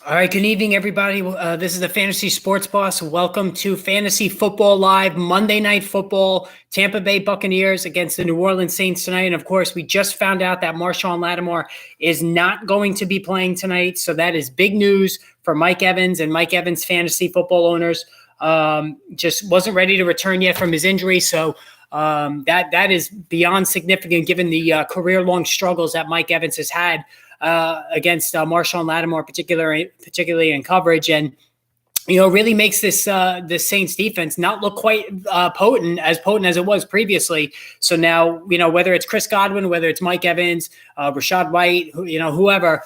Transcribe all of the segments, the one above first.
All right, good evening, everybody. This is the Fantasy Sports Boss. Welcome to Fantasy Football Live, Monday Night Football, Tampa Bay Buccaneers against the New Orleans Saints tonight. And of course, we just found out that Marshawn Lattimore is not going to be playing tonight. So that is big news for Mike Evans and Mike Evans fantasy football owners. Just wasn't ready to return yet from his injury. So that is beyond significant given the career-long struggles that Mike Evans has had against Marshawn Lattimore, particularly in coverage, and really makes this Saints defense not look quite potent as it was previously. So now, whether it's Chris Godwin, whether it's Mike Evans, Rachaad White, whoever,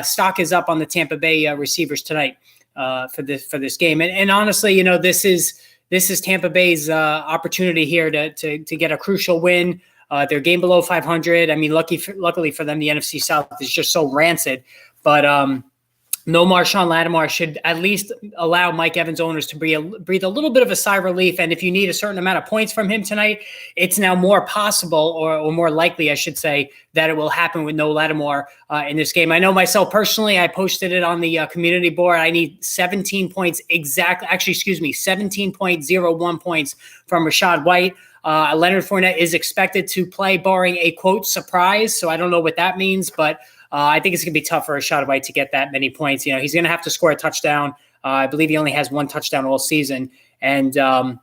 stock is up on the Tampa Bay receivers tonight for this game. And honestly, this is Tampa Bay's opportunity here to get a crucial win. They're game below 500. I mean, luckily for them, the NFC South is just so rancid. But no Marshawn Lattimore should at least allow Mike Evans owners to breathe a little bit of a sigh of relief. And if you need a certain amount of points from him tonight, it's now more possible or more likely, I should say, that it will happen with no Lattimore in this game. I know myself personally, I posted it on the community board. I need 17 points exactly. Actually, 17.01 points from Rachaad White. Leonard Fournette is expected to play, barring a quote surprise. So I don't know what that means, but I think it's going to be tough for Rachaad White to get that many points. He's going to have to score a touchdown. I believe he only has one touchdown all season. And, how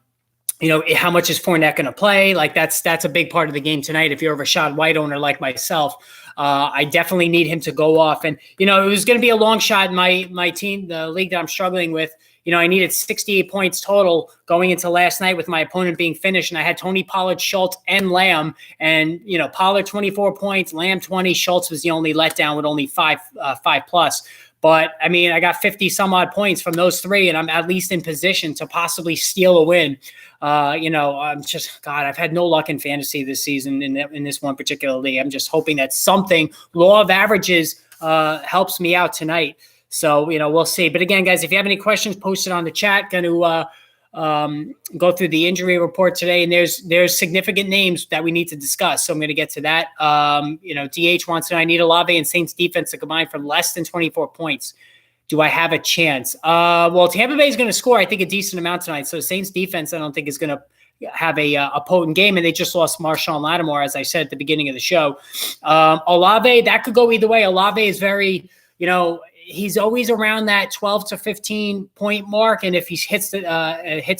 much is Fournette going to play? Like that's a big part of the game tonight. If you're a Rachaad White owner like myself, I definitely need him to go off. And, it was going to be a long shot in my team, the league that I'm struggling with. I needed 68 points total going into last night with my opponent being finished. And I had Tony Pollard, Schultz, and Lamb. And, Pollard 24 points, Lamb 20. Schultz was the only letdown with only five plus. But, I mean, I got 50 some odd points from those three, and I'm at least in position to possibly steal a win. I'm just, God, I've had no luck in fantasy this season in this one particular league. I'm just hoping that something, law of averages, helps me out tonight. So, we'll see. But again, guys, if you have any questions, post it on the chat. Going to go through the injury report today, and there's significant names that we need to discuss. So I'm going to get to that. DH wants to know, I need Olave and Saints defense to combine for less than 24 points. Do I have a chance? Well, Tampa Bay is going to score, I think, a decent amount tonight. So Saints defense, I don't think is going to have a potent game, and they just lost Marshawn Lattimore, as I said at the beginning of the show. Olave, that could go either way. Olave is very, he's always around that 12 to 15 point mark. And if he hits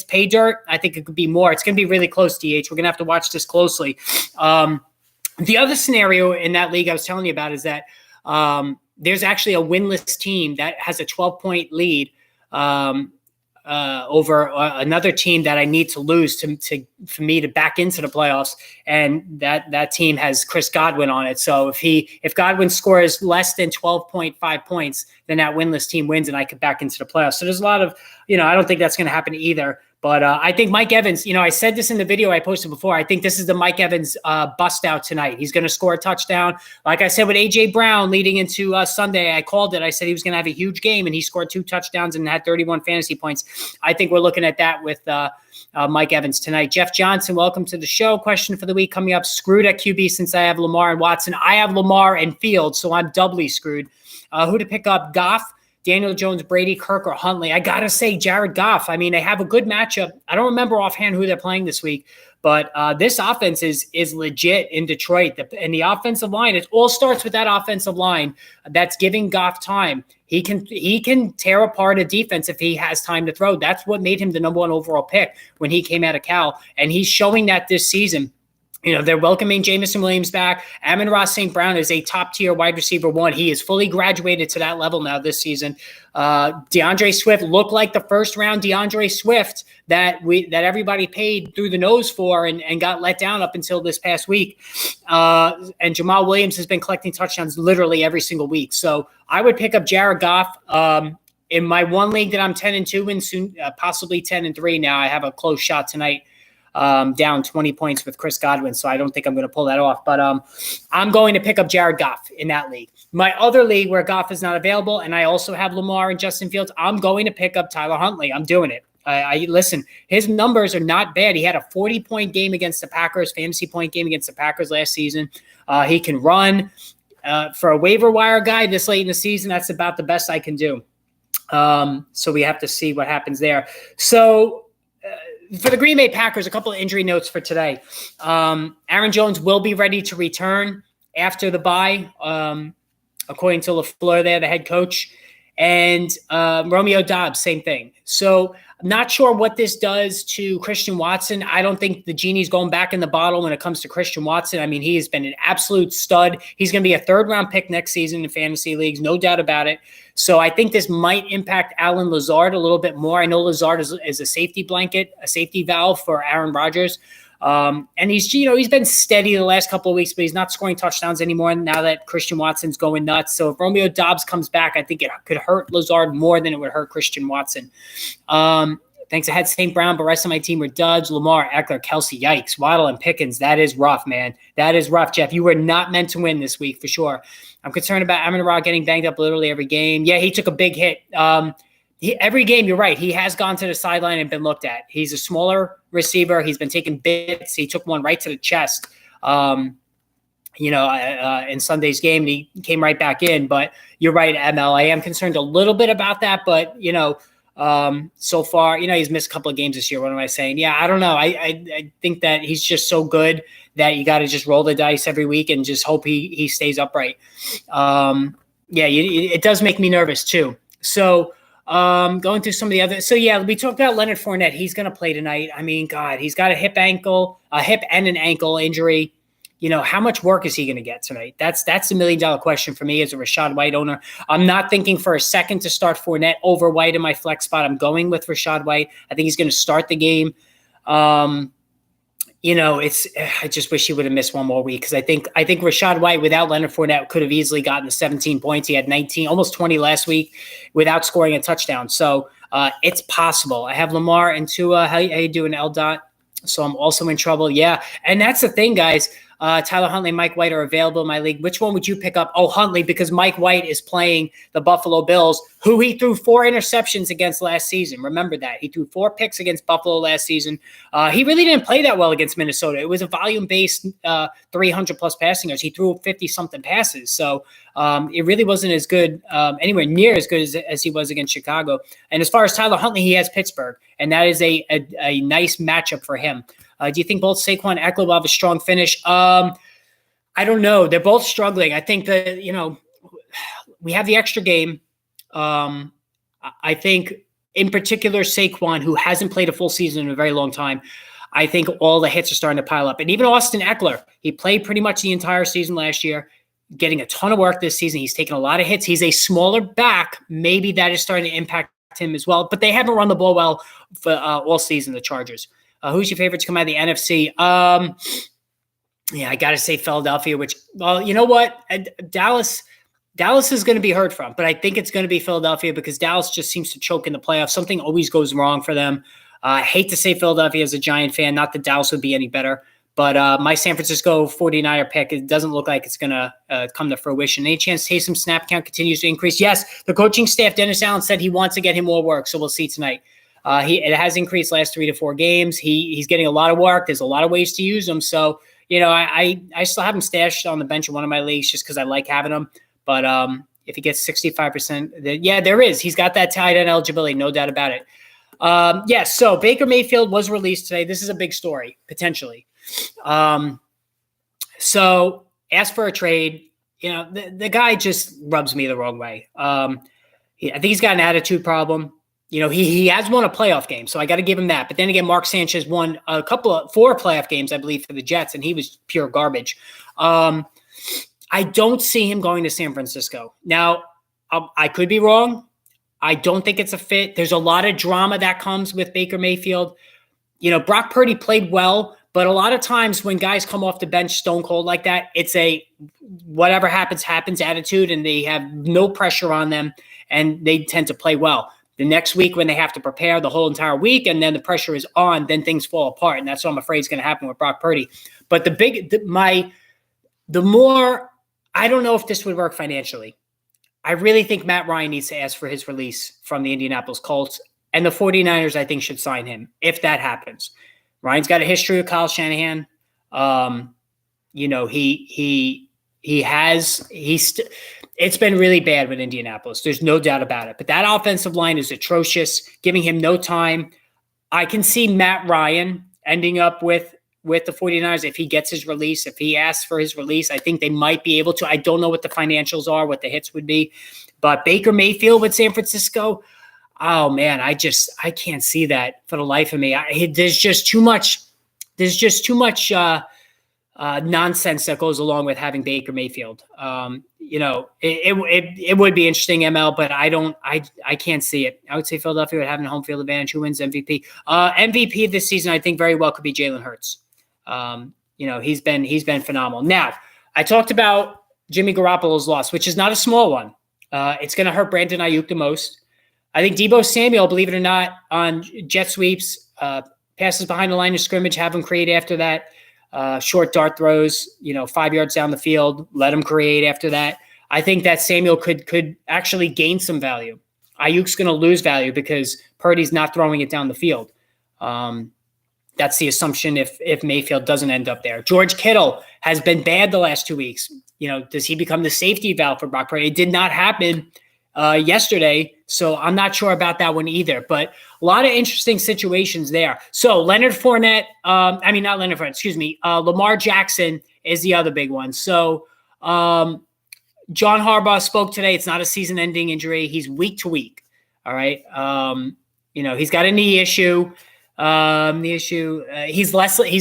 pay dirt, I think it could be more. It's going to be really close, DH. We're going to have to watch this closely. The other scenario in that league I was telling you about is that there's actually a winless team that has a 12-point lead over another team that I need to lose for me to back into the playoffs, and that team has Chris Godwin on it. So if Godwin scores less than 12.5 points, then that winless team wins, and I could back into the playoffs. So there's a lot of, I don't think that's going to happen either. But I think Mike Evans, I said this in the video I posted before. I think this is the Mike Evans bust out tonight. He's going to score a touchdown. Like I said with A.J. Brown leading into Sunday, I called it. I said he was going to have a huge game, and he scored 2 touchdowns and had 31 fantasy points. I think we're looking at that with Mike Evans tonight. Jeff Johnson, welcome to the show. Question for the week coming up. Screwed at QB since I have Lamar and Watson. I have Lamar and Fields, so I'm doubly screwed. Who to pick up? Goff, Daniel Jones, Brady, Kirk, or Huntley? I got to say Jared Goff. I mean, they have a good matchup. I don't remember offhand who they're playing this week, but this offense is legit in Detroit. And the offensive line, it all starts with that offensive line that's giving Goff time. He can tear apart a defense if he has time to throw. That's what made him the number 1 overall pick when he came out of Cal, and he's showing that this season. They're welcoming Jameson Williams back. Amon-Ra St. Brown is a top-tier wide receiver 1. He is fully graduated to that level now this season. DeAndre Swift looked like the first-round DeAndre Swift that everybody paid through the nose for and got let down up until this past week. And Jamal Williams has been collecting touchdowns literally every single week. So I would pick up Jared Goff. In my one league that I'm 10-2 in, soon possibly 10-3 now, I have a close shot tonight. Down 20 points with Chris Godwin, so I don't think I'm going to pull that off. But I'm going to pick up Jared Goff in that league. My other league where Goff is not available, and I also have Lamar and Justin Fields, I'm going to pick up Tyler Huntley. I'm doing it. I listen, his numbers are not bad. He had a 40-point game against the Packers, fantasy point game against the Packers last season. He can run. For a waiver wire guy this late in the season, that's about the best I can do. So we have to see what happens there. So for the Green Bay Packers, a couple of injury notes for today. Aaron Jones will be ready to return after the bye, according to LaFleur there, the head coach. And Romeo Doubs, same thing. So I'm not sure what this does to Christian Watson. I don't think the genie's going back in the bottle when it comes to Christian Watson. I mean, he has been an absolute stud. He's going to be a third-round pick next season in fantasy leagues, no doubt about it. So I think this might impact Allen Lazard a little bit more. I know Lazard is a safety blanket, a safety valve for Aaron Rodgers. And he's been steady the last couple of weeks, but he's not scoring touchdowns anymore now that Christian Watson's going nuts. So if Romeo Doubs comes back, I think it could hurt Lazard more than it would hurt Christian Watson. Thanks. I had St. Brown, but the rest of my team were duds. Lamar, Eckler, Kelsey, yikes. Waddle and Pickens. That is rough, man. That is rough, Jeff. You were not meant to win this week for sure. I'm concerned about Amon-Ra getting banged up literally every game. Yeah, he took a big hit. Every game, you're right. He has gone to the sideline and been looked at. He's a smaller receiver. He's been taking bits. He took one right to the chest, in Sunday's game, and he came right back in. But you're right, ML. I am concerned a little bit about that. But, so far, he's missed a couple of games this year. What am I saying? Yeah, I don't know. I think that he's just so good that you got to just roll the dice every week and just hope he stays upright. It does make me nervous too. So, going through some of the other. So yeah, we talked about Leonard Fournette. He's going to play tonight. I mean, God, he's got a hip and an ankle injury. How much work is he going to get tonight? That's the $1 million question for me as a Rachaad White owner. I'm not thinking for a second to start Fournette over White in my flex spot. I'm going with Rachaad White. I think he's going to start the game. I just wish he would have missed one more week because I think Rachaad White without Leonard Fournette could have easily gotten the 17 points. He had 19, almost 20 last week without scoring a touchdown. So it's possible. I have Lamar and Tua. How you doing, L. So I'm also in trouble. Yeah, and that's the thing, guys. Tyler Huntley and Mike White are available in my league. Which one would you pick up? Oh, Huntley, because Mike White is playing the Buffalo Bills, who he threw 4 interceptions against last season. Remember that. He threw 4 picks against Buffalo last season. He really didn't play that well against Minnesota. It was a volume-based 300-plus passing yards. He threw 50-something passes. So it really wasn't as good, anywhere near as good as he was against Chicago. And as far as Tyler Huntley, he has Pittsburgh, and that is a nice matchup for him. Do you think both Saquon and Eckler will have a strong finish? I don't know. They're both struggling. I think that, we have the extra game. I think in particular Saquon, who hasn't played a full season in a very long time, I think all the hits are starting to pile up. And even Austin Eckler, he played pretty much the entire season last year, getting a ton of work this season. He's taken a lot of hits. He's a smaller back. Maybe that is starting to impact him as well. But they haven't run the ball well for all season, the Chargers. Who's your favorite to come out of the NFC? I got to say Philadelphia, which, well, you know what? Dallas is going to be heard from, but I think it's going to be Philadelphia because Dallas just seems to choke in the playoffs. Something always goes wrong for them. I hate to say Philadelphia as a Giant fan, not that Dallas would be any better, but my San Francisco 49er pick, it doesn't look like it's going to come to fruition. Any chance Taysom snap count continues to increase? Yes, the coaching staff, Dennis Allen, said he wants to get him more work, so we'll see tonight. It has increased last 3 to 4 games. He's getting a lot of work. There's a lot of ways to use him. So, I still have him stashed on the bench in one of my leagues just because I like having him. But if he gets 65%, there is. He's got that tight end eligibility, no doubt about it. So Baker Mayfield was released today. This is a big story, potentially. So ask for a trade. The guy just rubs me the wrong way. I think he's got an attitude problem. He has won a playoff game, so I got to give him that. But then again, Mark Sanchez won 4 playoff games, I believe, for the Jets, and he was pure garbage. I don't see him going to San Francisco. Now, I could be wrong. I don't think it's a fit. There's a lot of drama that comes with Baker Mayfield. Brock Purdy played well, but a lot of times when guys come off the bench stone cold like that, it's a whatever happens attitude, and they have no pressure on them, and they tend to play well. The next week when they have to prepare the whole entire week and then the pressure is on, then things fall apart. And that's what I'm afraid is going to happen with Brock Purdy. But the more, I don't know if this would work financially. I really think Matt Ryan needs to ask for his release from the Indianapolis Colts, and the 49ers, I think, should sign him if that happens. Ryan's got a history with Kyle Shanahan. it's been really bad with Indianapolis. There's no doubt about it. But that offensive line is atrocious, giving him no time. I can see Matt Ryan ending up with the 49ers if he gets his release, if he asks for his release. I think they might be able to. I don't know what the financials are, what the hits would be. But Baker Mayfield with San Francisco, oh, man, I can't see that for the life of me. There's just too much nonsense that goes along with having Baker Mayfield. It would be interesting, ML, but I can't see it. I would say Philadelphia would have a home field advantage. Who wins MVP? MVP this season, I think very well could be Jalen Hurts. He's been phenomenal. Now, I talked about Jimmy Garoppolo's loss, which is not a small one. It's going to hurt Brandon Ayuk the most. I think Deebo Samuel, believe it or not, on jet sweeps, passes behind the line of scrimmage, have him create after that. Short dart throws, 5 yards down the field, let him create after that. I think that Samuel could actually gain some value. Ayuk's going to lose value because Purdy's not throwing it down the field. That's the assumption if Mayfield doesn't end up there. George Kittle has been bad the last 2 weeks. Does he become the safety valve for Brock Purdy? It did not happen yesterday, so I'm not sure about that one either. But a lot of interesting situations there. So Leonard Fournette, not Leonard Fournette, excuse me, Lamar Jackson is the other big one. So John Harbaugh spoke today. It's not a season-ending injury. He's week to week. All right. He's got a knee issue. He's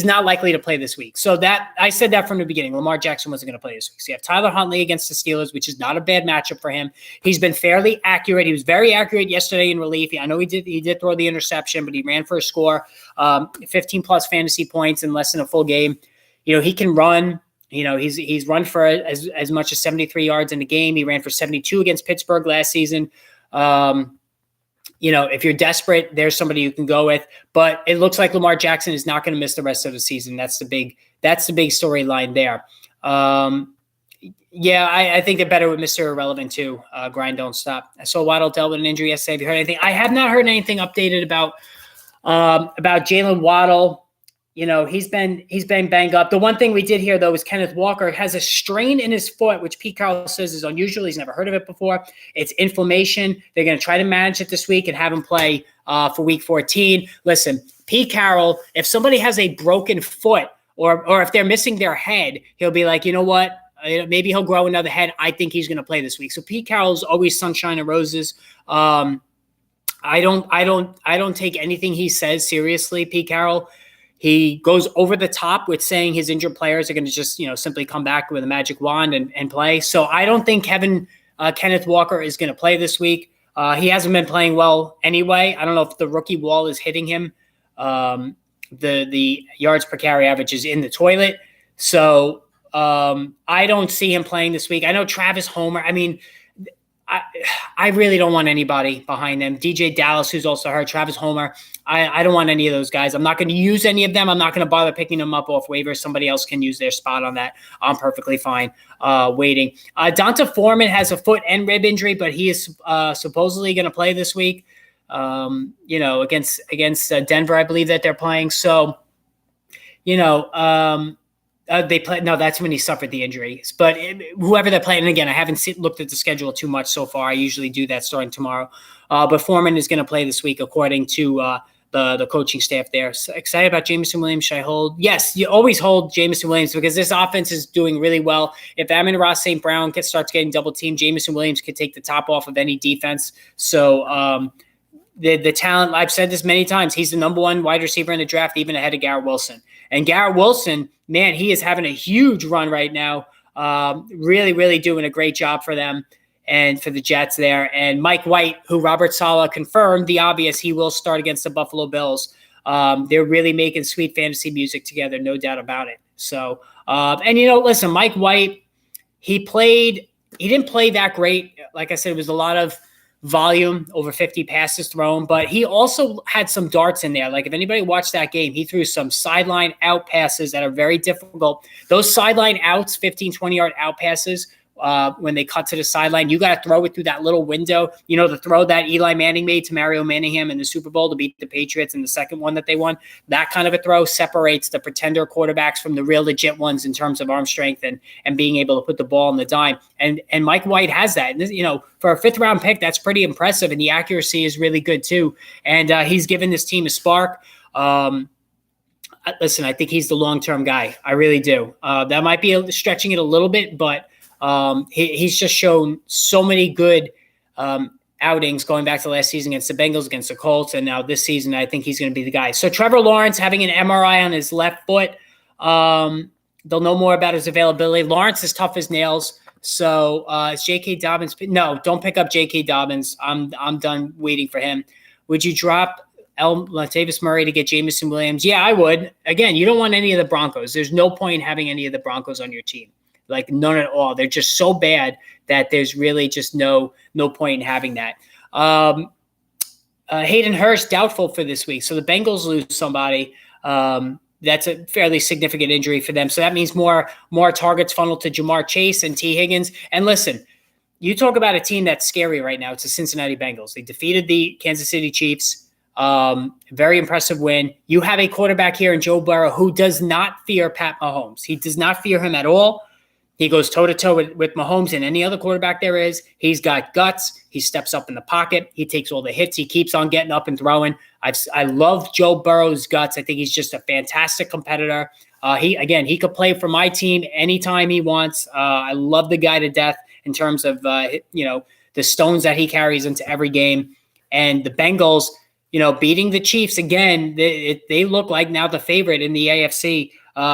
not likely to play this week. So that I said that from the beginning. Lamar Jackson wasn't going to play this week. So you have Tyler Huntley against the Steelers, which is not a bad matchup for him. He's been fairly accurate. He was very accurate yesterday in relief. I know he did throw the interception, but he ran for a score, 15 plus fantasy points in less than a full game. He can run. He's run for as much as 73 yards in a game. He ran for 72 against Pittsburgh last season. If you're desperate, there's somebody you can go with. But it looks like Lamar Jackson is not going to miss the rest of the season. That's the big storyline there. I think they're better with Mr. Irrelevant too. Grind don't stop. I saw Waddle dealt with an injury yesterday. Have you heard anything? I have not heard anything updated about Jalen Waddle. He's been banged up. The one thing we did hear, though, is Kenneth Walker has a strain in his foot, which Pete Carroll says is unusual. He's never heard of it before. It's inflammation. They're going to try to manage it this week and have him play for week 14. Listen, Pete Carroll, if somebody has a broken foot or if they're missing their head, he'll be like, you know what? Maybe he'll grow another head. I think he's going to play this week. So Pete Carroll's always sunshine and roses. I don't take anything he says seriously, Pete Carroll. He goes over the top with saying his injured players are going to just, simply come back with a magic wand and play. So I don't think Kenneth Walker is going to play this week. He hasn't been playing well anyway. I don't know if the rookie wall is hitting him. The yards per carry average is in the toilet. So I don't see him playing this week. I know Travis Homer. I really don't want anybody behind them. DJ Dallas, who's also hurt, Travis Homer. I don't want any of those guys. I'm not going to use any of them. I'm not going to bother picking them up off waivers. Somebody else can use their spot on that. I'm perfectly fine waiting. Donta Foreman has a foot and rib injury, but he is supposedly going to play this week. Against Denver, I believe that they're playing. So, they play. No, that's when he suffered the injuries. But whoever they're playing, and again, I haven't looked at the schedule too much so far. I usually do that starting tomorrow. But Foreman is going to play this week, according to the coaching staff there. So excited about Jameson Williams. Should I hold? Yes, you always hold Jameson Williams because this offense is doing really well. If Amon-Ra St. Brown starts getting double teamed, Jameson Williams could take the top off of any defense. So the talent, I've said this many times, he's the number one wide receiver in the draft, even ahead of Garrett Wilson. And Garrett Wilson, man, he is having a huge run right now. Really, really doing a great job for them and for the Jets there. And Mike White, who Robert Saleh confirmed the obvious, he will start against the Buffalo Bills. They're really making sweet fantasy music together, no doubt about it. So, listen, Mike White, he didn't play that great. Like I said, it was a lot of volume, over 50 passes thrown, but he also had some darts in there. Like if anybody watched that game, he threw some sideline out passes that are very difficult. Those sideline outs, 15, 20-yard out passes, when they cut to the sideline. You got to throw it through that little window. You know, the throw that Eli Manning made to Mario Manningham in the Super Bowl to beat the Patriots in the second one that they won. That kind of a throw separates the pretender quarterbacks from the real legit ones in terms of arm strength and being able to put the ball on the dime. And Mike White has that. And, you know, for a 5th-round pick, that's pretty impressive. And the accuracy is really good, too. And he's given this team a spark. Listen, I think he's the long-term guy. I really do. That might be stretching it a little bit, but he's just shown so many good outings going back to last season against the Bengals, against the Colts, and now this season, I think he's going to be the guy. So Trevor Lawrence having an MRI on his left foot. They'll know more about his availability. Lawrence is tough as nails. So is J.K. Dobbins? No, don't pick up J.K. Dobbins. I'm done waiting for him. Would you drop Latavius Murray to get Jameson Williams? Yeah, I would. Again, you don't want any of the Broncos. There's no point in having any of the Broncos on your team. Like, none at all. They're just so bad that there's really just no point in having that. Hayden Hurst, doubtful for this week. So the Bengals lose somebody. That's a fairly significant injury for them. So that means more targets funneled to Jamar Chase and T. Higgins. And listen, you talk about a team that's scary right now. It's the Cincinnati Bengals. They defeated the Kansas City Chiefs. Very impressive win. You have a quarterback here in Joe Burrow who does not fear Pat Mahomes. He does not fear him at all. He goes toe-to-toe with Mahomes and any other quarterback there is. He's got guts. He steps up in the pocket. He takes all the hits. He keeps on getting up and throwing. I love Joe Burrow's guts. I think he's just a fantastic competitor. He could play for my team anytime he wants. I love the guy to death in terms of, the stones that he carries into every game. And the Bengals, beating the Chiefs again, they look like now the favorite in the AFC,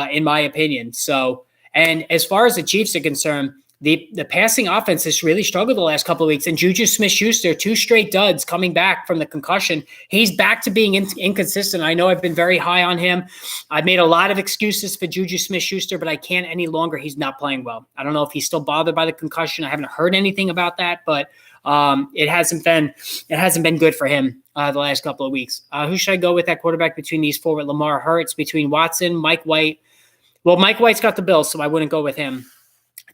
in my opinion. So, and as far as the Chiefs are concerned, the passing offense has really struggled the last couple of weeks. And Juju Smith-Schuster, 2 straight duds coming back from the concussion. He's back to being inconsistent. I know I've been very high on him. I've made a lot of excuses for Juju Smith-Schuster, but I can't any longer. He's not playing well. I don't know if he's still bothered by the concussion. I haven't heard anything about that, but it hasn't been good for him the last couple of weeks. Who should I go with at quarterback between these 4 with Lamar Hurts, between Watson, Mike White? Well, Mike White's got the Bills, so I wouldn't go with him.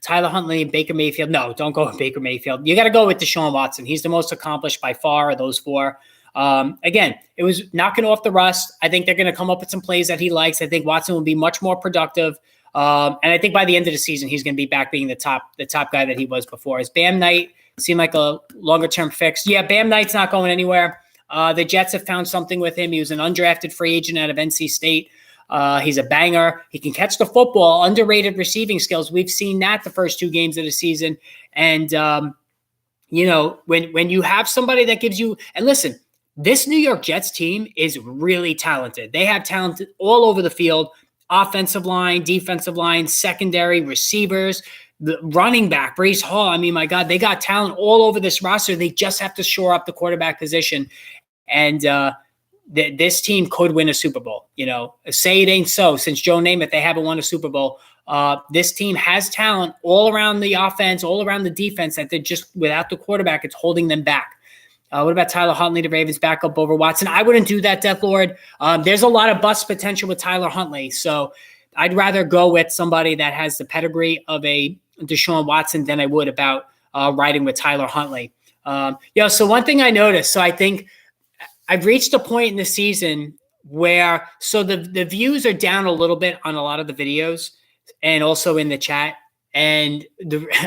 Tyler Huntley and Baker Mayfield. No, don't go with Baker Mayfield. You got to go with Deshaun Watson. He's the most accomplished by far of those 4. Again, it was knocking off the rust. I think they're going to come up with some plays that he likes. I think Watson will be much more productive. And I think by the end of the season, he's going to be back being the top guy that he was before. Is Bam Knight seem like a longer-term fix? Yeah, Bam Knight's not going anywhere. The Jets have found something with him. He was an undrafted free agent out of NC State. He's a banger. He can catch the football, underrated receiving skills. We've seen that the first 2 games of the season. And, when you have somebody that gives you, and listen, this New York Jets team is really talented. They have talent all over the field, offensive line, defensive line, secondary, receivers, the running back, Breece Hall. I mean, my God, they got talent all over this roster. They just have to shore up the quarterback position. And, this team could win a Super Bowl. Say it ain't so. Since Joe Namath, they haven't won a Super Bowl. This team has talent all around the offense, all around the defense, that they're just, without the quarterback, it's holding them back. What about Tyler Huntley, the Ravens backup over Watson? I wouldn't do that, Death Lord. There's a lot of bust potential with Tyler Huntley. So I'd rather go with somebody that has the pedigree of a Deshaun Watson than I would about riding with Tyler Huntley. So one thing I noticed, so I think I've reached a point in the season where, so the views are down a little bit on a lot of the videos and also in the chat. And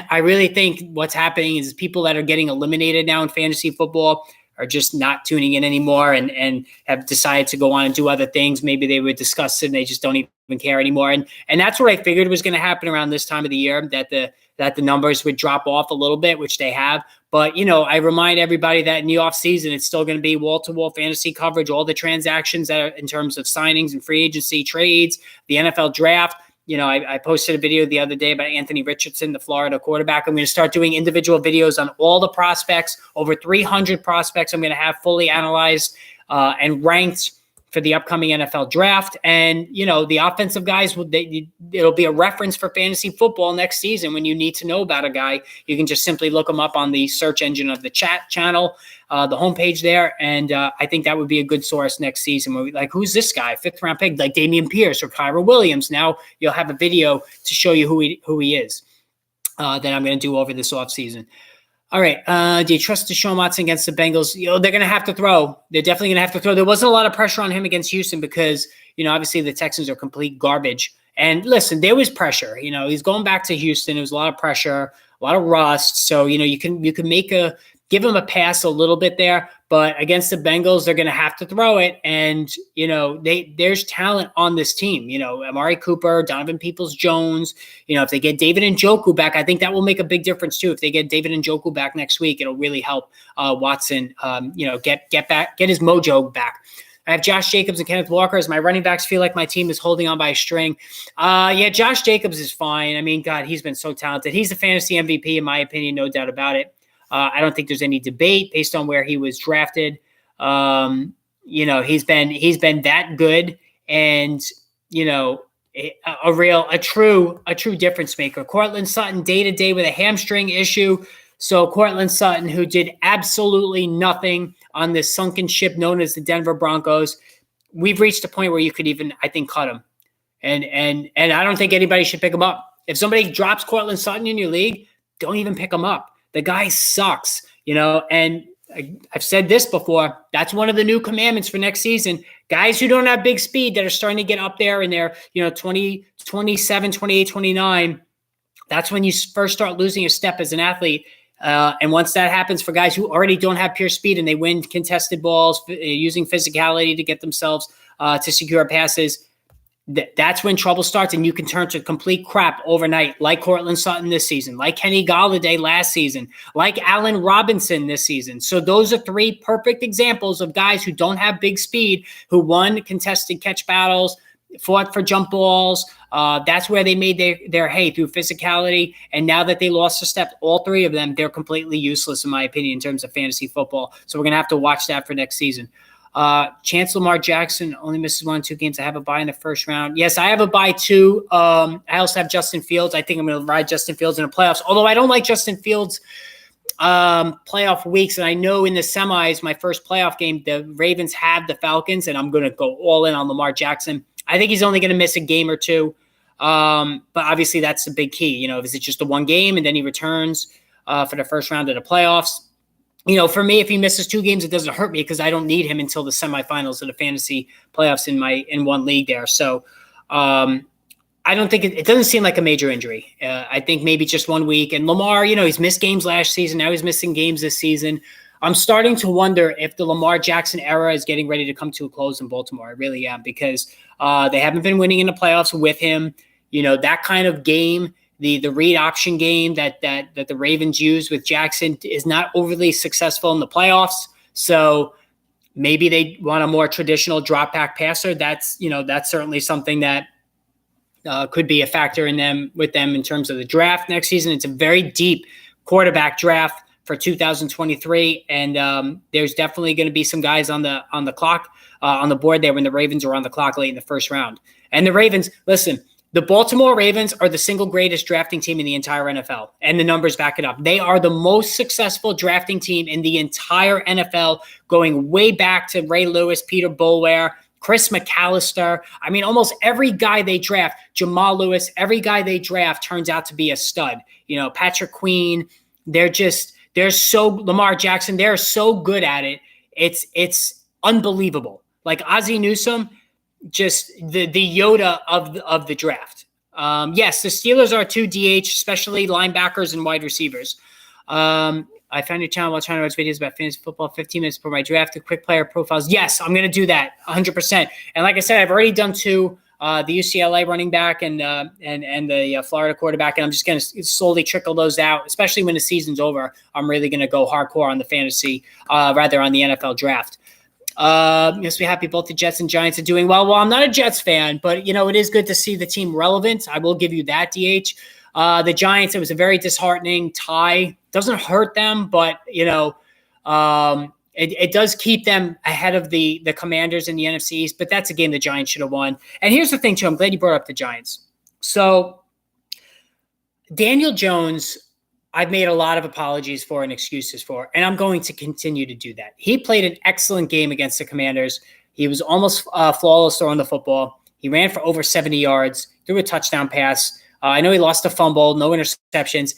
I really think what's happening is people that are getting eliminated now in fantasy football are just not tuning in anymore and have decided to go on and do other things. Maybe they were disgusted and they just don't even care anymore. And that's what I figured was going to happen around this time of the year, that the numbers would drop off a little bit, which they have. But, I remind everybody that in the offseason, it's still going to be wall-to-wall fantasy coverage, all the transactions that are in terms of signings and free agency trades, the NFL draft. I posted a video the other day about Anthony Richardson, the Florida quarterback. I'm going to start doing individual videos on all the prospects, over 300 prospects I'm going to have fully analyzed and ranked for the upcoming NFL draft. And, the offensive guys, it'll be a reference for fantasy football next season. When you need to know about a guy, you can just simply look him up on the search engine of the chat channel, the homepage there. And I think that would be a good source next season. Where who's this guy? 5th-round pick, like Dameon Pierce or Kyra Williams. Now you'll have a video to show you who he is. that I'm going to do over this offseason. All right. Do you trust Deshaun Watson against the Bengals? They're going to have to throw. They're definitely going to have to throw. There wasn't a lot of pressure on him against Houston because, obviously the Texans are complete garbage. And listen, there was pressure. He's going back to Houston. There was a lot of pressure, a lot of rust. So, you can give him a pass a little bit there. But against the Bengals, they're going to have to throw it. And, there's talent on this team. Amari Cooper, Donovan Peoples-Jones. If they get David Njoku back, I think that will make a big difference too. If they get David Njoku back next week, it'll really help Watson, get his mojo back. I have Josh Jacobs and Kenneth Walker as my running backs. Feel like my team is holding on by a string. Josh Jacobs is fine. I mean, God, he's been so talented. He's the fantasy MVP in my opinion, no doubt about it. I don't think there's any debate based on where he was drafted. He's been that good, and a true difference maker. Courtland Sutton day to day with a hamstring issue. So Courtland Sutton, who did absolutely nothing on this sunken ship known as the Denver Broncos, we've reached a point where you could even, I think, cut him. And I don't think anybody should pick him up. If somebody drops Courtland Sutton in your league, don't even pick him up. The guy sucks, and I've said this before. That's one of the new commandments for next season. Guys who don't have big speed that are starting to get up there in their, 20, 27, 28, 29, that's when you first start losing a step as an athlete. And once that happens for guys who already don't have pure speed and they win contested balls using physicality to get themselves to secure passes, that's when trouble starts, and you can turn to complete crap overnight, like Courtland Sutton this season, like Kenny Golladay last season, like Allen Robinson this season. So those are three perfect examples of guys who don't have big speed, who won contested catch battles, fought for jump balls. That's where they made their hay, through physicality. And now that they lost a step, all three of them, they're completely useless, in my opinion, in terms of fantasy football. So we're going to have to watch that for next season. Chance Lamar Jackson only misses 1 or 2 games. I have a bye in the first round. Yes, I have a bye too. I also have Justin Fields. I think I'm going to ride Justin Fields in the playoffs, although I don't like Justin Fields playoff weeks. And I know in the semis, my first playoff game, the Ravens have the Falcons, and I'm going to go all in on Lamar Jackson. I think he's only going to miss a game or two. But obviously that's the big key. Is it just the one game and then he returns for the first round of the playoffs? For me, if he misses 2 games, it doesn't hurt me because I don't need him until the semifinals of the fantasy playoffs in one league there. So I don't think it doesn't seem like a major injury. I think maybe just 1 week. And Lamar, he's missed games last season. Now he's missing games this season. I'm starting to wonder if the Lamar Jackson era is getting ready to come to a close in Baltimore. I really am, because they haven't been winning in the playoffs with him. That kind of game, the read option game that the Ravens use with Jackson is not overly successful in the playoffs. So maybe they want a more traditional drop back passer. That's certainly something that could be a factor in terms of the draft next season. It's a very deep quarterback draft for 2023, and there's definitely going to be some guys on the clock, on the board there when the Ravens are on the clock late in the first round. And the Ravens, listen, the Baltimore Ravens are the single greatest drafting team in the entire NFL, and the numbers back it up. They are the most successful drafting team in the entire NFL, going way back to Ray Lewis, Peter Boulware, Chris McAllister. I mean, almost every guy they draft, Jamal Lewis, every guy they draft turns out to be a stud. Patrick Queen, Lamar Jackson, they're so good at it. It's unbelievable. Like Ozzie Newsome, just the Yoda of the draft. Yes, the Steelers are 2 DH, especially linebackers and wide receivers. I found your channel while trying to watch videos about fantasy football, 15 minutes before my draft, the quick player profiles. Yes, I'm going to do that 100%. And like I said, I've already done 2, the UCLA running back and the Florida quarterback. And I'm just going to slowly trickle those out, especially when the season's over. I'm really going to go hardcore on the fantasy, rather on the NFL draft. Yes, we're happy both the Jets and Giants are doing well. Well, I'm not a Jets fan, but, it is good to see the team relevant. I will give you that, DH. The Giants, it was a very disheartening tie. Doesn't hurt them, but, it does keep them ahead of the Commanders in the NFC East, but that's a game the Giants should have won. And here's the thing, too. I'm glad you brought up the Giants. So Daniel Jones, I've made a lot of apologies for and excuses for, and I'm going to continue to do that. He played an excellent game against the Commanders. He was almost flawless throwing the football. He ran for over 70 yards, threw a touchdown pass. I know he lost a fumble, no interceptions.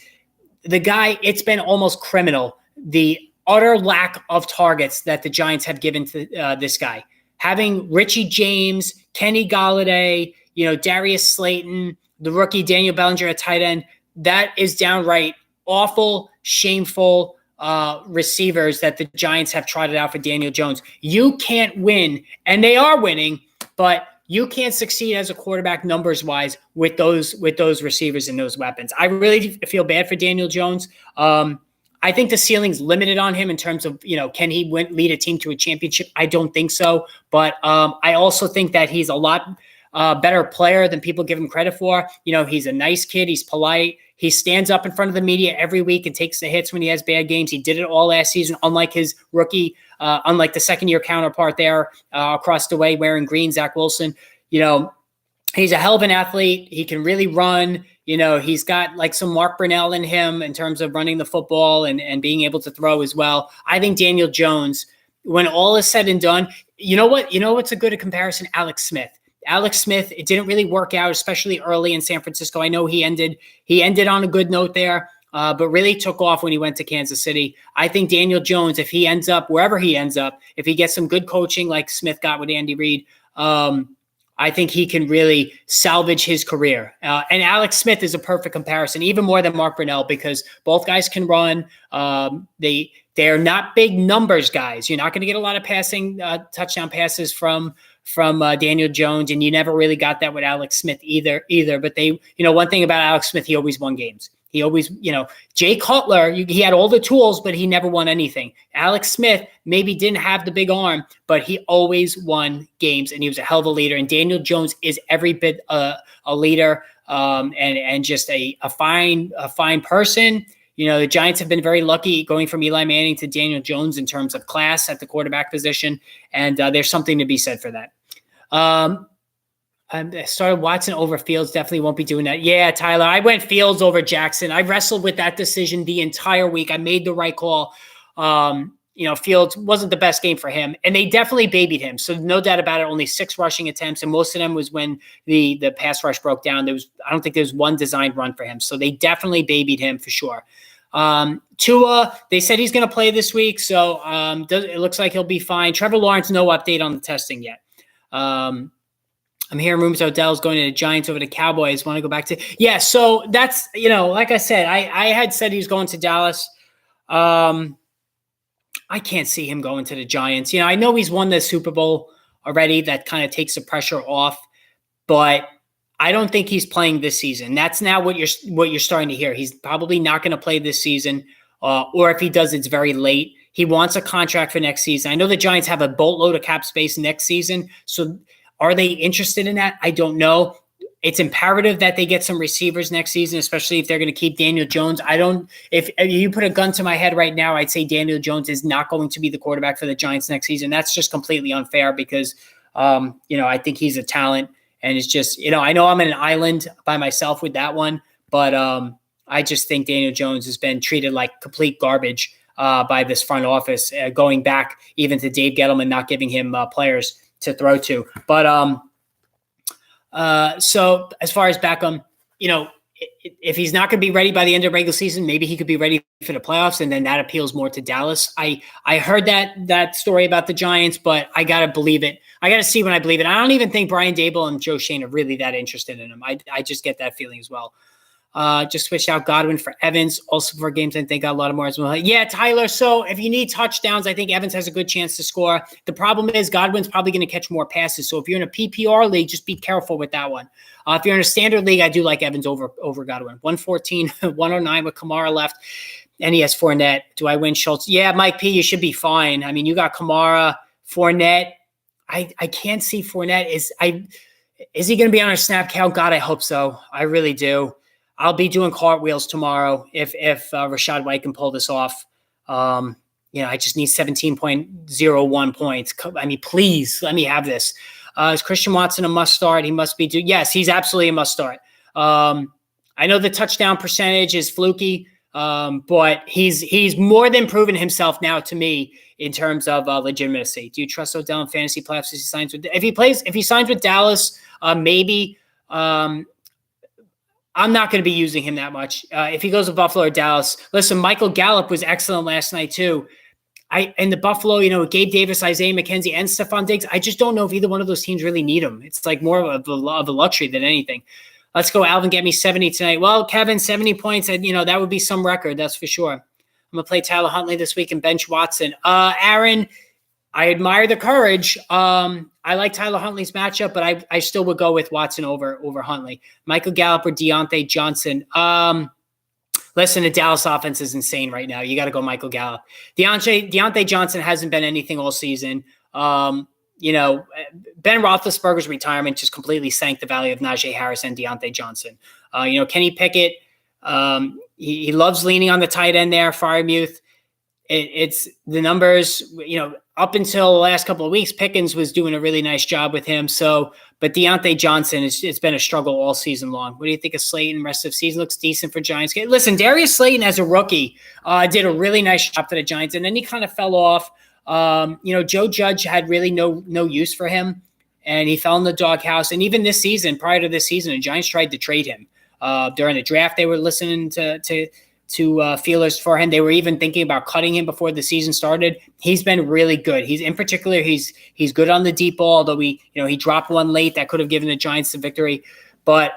The guy, it's been almost criminal, the utter lack of targets that the Giants have given to this guy. Having Richie James, Kenny Golladay, Darius Slayton, the rookie Daniel Bellinger at tight end, that is downright awful, shameful receivers that the Giants have trotted out for Daniel Jones. You can't win, and they are winning, but you can't succeed as a quarterback numbers-wise with those receivers and those weapons. I really feel bad for Daniel Jones. I think the ceiling's limited on him in terms of, can he lead a team to a championship? I don't think so. But I also think that he's a lot better player than people give him credit for. He's a nice kid. He's polite. He stands up in front of the media every week and takes the hits when he has bad games. He did it all last season, unlike his rookie, unlike the second-year counterpart there across the way wearing green, Zach Wilson. He's a hell of an athlete. He can really run. He's got like some Mark Brunell in him in terms of running the football and being able to throw as well. I think Daniel Jones, when all is said and done, what's a good comparison? Alex Smith. Alex Smith, it didn't really work out, especially early in San Francisco. I know he ended on a good note there, but really took off when he went to Kansas City. I think Daniel Jones, if he ends up wherever he ends up, if he gets some good coaching like Smith got with Andy Reid, I think he can really salvage his career. And Alex Smith is a perfect comparison, even more than Mark Brunell, because both guys can run. They're not big numbers guys. You're not going to get a lot of passing touchdown passes from Daniel Jones, and you never really got that with Alex Smith either. But one thing about Alex Smith, he always won games. He always, Jay Cutler, he had all the tools, but he never won anything. Alex Smith maybe didn't have the big arm, but he always won games, and he was a hell of a leader. And Daniel Jones is every bit a leader and just a fine person. The Giants have been very lucky going from Eli Manning to Daniel Jones in terms of class at the quarterback position, and there's something to be said for that. I started Watson over Fields. Definitely won't be doing that. Yeah, Tyler, I went Fields over Jackson. I wrestled with that decision the entire week. I made the right call. Fields wasn't the best game for him, and they definitely babied him. So no doubt about it, only 6 rushing attempts, and most of them was when the pass rush broke down. I don't think there was one designed run for him. So they definitely babied him for sure. Tua, they said he's going to play this week, so it looks like he'll be fine. Trevor Lawrence, no update on the testing yet. I'm hearing rumors Odell's going to the Giants over the Cowboys. Want to go back to so that's like I said, I had said he was going to Dallas. I can't see him going to the Giants. I know he's won the Super Bowl already. That kind of takes the pressure off, but I don't think he's playing this season. That's now what you're starting to hear. He's probably not going to play this season, or if he does, it's very late. He wants a contract for next season. I know the Giants have a boatload of cap space next season, so are they interested in that? I don't know. It's imperative that they get some receivers next season, especially if they're going to keep Daniel Jones. If you put a gun to my head right now, I'd say Daniel Jones is not going to be the quarterback for the Giants next season. That's just completely unfair because, I think he's a talent, and it's just, I know I'm in an island by myself with that one, but I just think Daniel Jones has been treated like complete garbage by this front office, going back even to Dave Gettleman not giving him players to throw to. But so as far as Beckham, if he's not going to be ready by the end of regular season, maybe he could be ready for the playoffs, and then that appeals more to Dallas. I heard that story about the Giants, but I got to believe it. I got to see when I believe it. I don't even think Brian Dable and Joe Shane are really that interested in him. I just get that feeling as well. Just switched out Godwin for Evans. Also for games, I think got a lot of more as well. Yeah, Tyler. So if you need touchdowns, I think Evans has a good chance to score. The problem is Godwin's probably going to catch more passes. So if you're in a PPR league, just be careful with that one. If you're in a standard league, I do like Evans over Godwin. 114, 109 with Kamara left, and he has Fournette. Do I win Schultz? Yeah, Mike P, you should be fine. I mean, you got Kamara, Fournette. I can't see Fournette. Is he going to be on a snap count? God, I hope so. I really do. I'll be doing cartwheels tomorrow if Rachaad White can pull this off. I just need 17.01 points. I mean, please let me have this. Is Christian Watson a must start? He must be. Yes, he's absolutely a must start. I know the touchdown percentage is fluky, but he's more than proven himself now to me in terms of legitimacy. Do you trust Odell in fantasy playoffs if he signs with Dallas? Maybe. I'm not going to be using him that much. If he goes to Buffalo or Dallas, listen, Michael Gallup was excellent last night too. And the Buffalo, Gabe Davis, Isaiah McKenzie, and Stephon Diggs, I just don't know if either one of those teams really need him. It's like more of a luxury than anything. Let's go, Alvin, get me 70 tonight. Well, Kevin, 70 points, that would be some record, that's for sure. I'm going to play Tyler Huntley this week and bench Watson. Aaron, I admire the courage. I like Tyler Huntley's matchup, but I still would go with Watson over Huntley. Michael Gallup or Deontay Johnson. Listen, the Dallas offense is insane right now. You got to go Michael Gallup. Deontay Johnson hasn't been anything all season. Ben Roethlisberger's retirement just completely sank the value of Najee Harris and Deontay Johnson. Kenny Pickett, he loves leaning on the tight end there, Freiermuth. It's the numbers, up until the last couple of weeks, Pickens was doing a really nice job with him. But Deontay Johnson, it's been a struggle all season long. What do you think of Slayton? Rest of the season looks decent for Giants. Listen, Darius Slayton as a rookie did a really nice job for the Giants, and then he kind of fell off. Joe Judge had really no use for him, and he fell in the doghouse. And even this season, prior to this season, the Giants tried to trade him. During the draft, they were listening to feelers for him. They were even thinking about cutting him before the season started. He's been really good. He's good on the deep ball, although he dropped one late that could have given the Giants the victory. But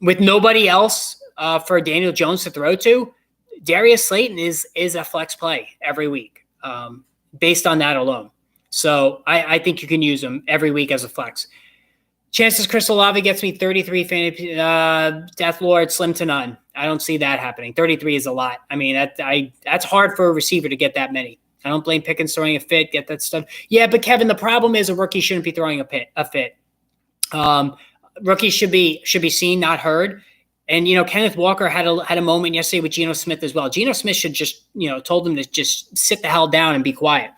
with nobody else for Daniel Jones to throw to, Darius Slayton is a flex play every week based on that alone. So I think you can use him every week as a flex. Chances Chris Olave gets me 33 fantasy Death Lord, slim to none. I don't see that happening. 33 is a lot. I mean, that's hard for a receiver to get that many. I don't blame Pickens throwing a fit, get that stuff. Yeah, but Kevin, the problem is a rookie shouldn't be throwing a fit. Rookies should be seen, not heard. And Kenneth Walker had a moment yesterday with Geno Smith as well. Geno Smith should just told him to just sit the hell down and be quiet.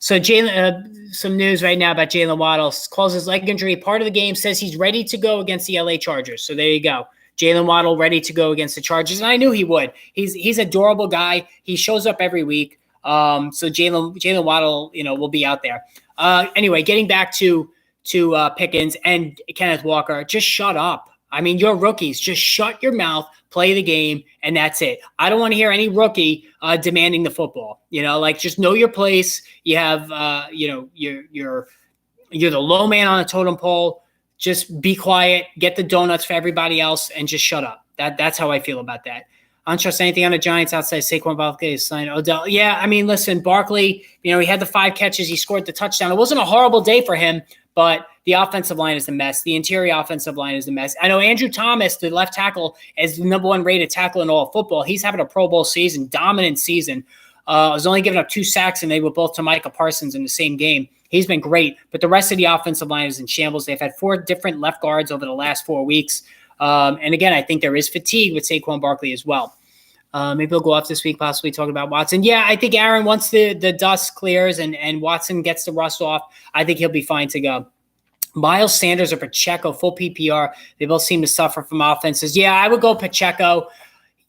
So Jalen, some news right now about Jalen Waddle. Calls his leg injury part of the game, says he's ready to go against the LA Chargers. So there you go. Jalen Waddle ready to go against the Chargers. And I knew he would. He's a durable guy. He shows up every week. So Jalen Waddle, will be out there. Anyway, getting back to Pickens and Kenneth Walker, just shut up. I mean, you're rookies. Just shut your mouth, play the game, and that's it. I don't want to hear any rookie demanding the football. Just know your place. You have, you're the low man on a totem pole. Just be quiet, get the donuts for everybody else, and just shut up. That's how I feel about that. I don't trust anything on the Giants outside Saquon Barkley is signed. Odell. Yeah, I mean, listen, Barkley, he had the 5 catches. He scored the touchdown. It wasn't a horrible day for him, but the offensive line is a mess. The interior offensive line is a mess. I know Andrew Thomas, the left tackle, is the number 1 rated tackle in all of football. He's having a Pro Bowl season, dominant season. Was only giving up 2 sacks, and they were both to Micah Parsons in the same game. He's been great, but the rest of the offensive line is in shambles. They've had 4 different left guards over the last 4 weeks. And again, I think there is fatigue with Saquon Barkley as well. Maybe he'll go off this week, possibly talking about Watson. Yeah, I think Aaron, once the dust clears and Watson gets the rust off, I think he'll be fine to go. Miles Sanders or Pacheco, full PPR. They both seem to suffer from offenses. Yeah, I would go Pacheco.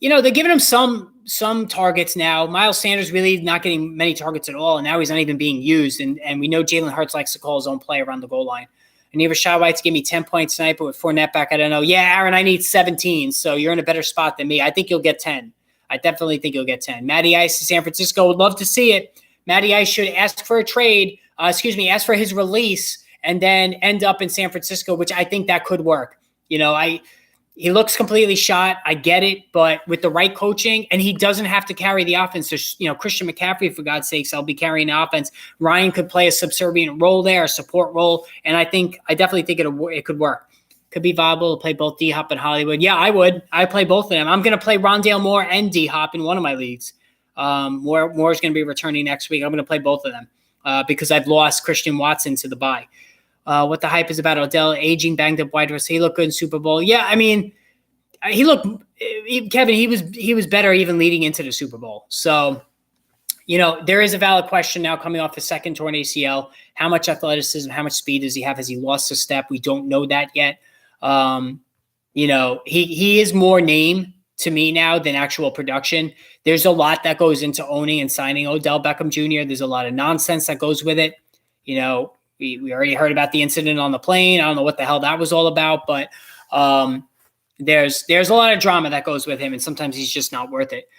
They're giving him some targets now. Miles Sanders really not getting many targets at all, and now he's not even being used. And we know Jalen Hurts likes to call his own play around the goal line. And Rashad White to give me 10 points tonight, but with Fournette back, I don't know. Yeah, Aaron, I need 17, so you're in a better spot than me. I think you'll get 10. I definitely think you'll get 10. Matty Ice to San Francisco. Would love to see it. Matty Ice should ask for a trade. Ask for his release and then end up in San Francisco, which I think that could work. He looks completely shot. I get it, but with the right coaching, and he doesn't have to carry the offense. There's, Christian McCaffrey, for God's sakes, I'll be carrying the offense. Ryan could play a subservient role there, a support role, and I definitely think it could work. Could be viable to play both D-Hop and Hollywood. Yeah, I would. I play both of them. I'm going to play Rondale Moore and D-Hop in one of my leagues. Moore is going to be returning next week. I'm going to play both of them because I've lost Christian Watson to the bye. What the hype is about Odell, aging, banged up wide receiver. He looked good in Super Bowl. Yeah, I mean, Kevin, he was better even leading into the Super Bowl. So, there is a valid question now coming off his second torn ACL. How much athleticism, how much speed does he have? Has he lost a step? We don't know that yet. He is more name to me now than actual production. There's a lot that goes into owning and signing Odell Beckham Jr. There's a lot of nonsense that goes with it. We already heard about the incident on the plane. I don't know what the hell that was all about, but there's a lot of drama that goes with him, and sometimes he's just not worth it.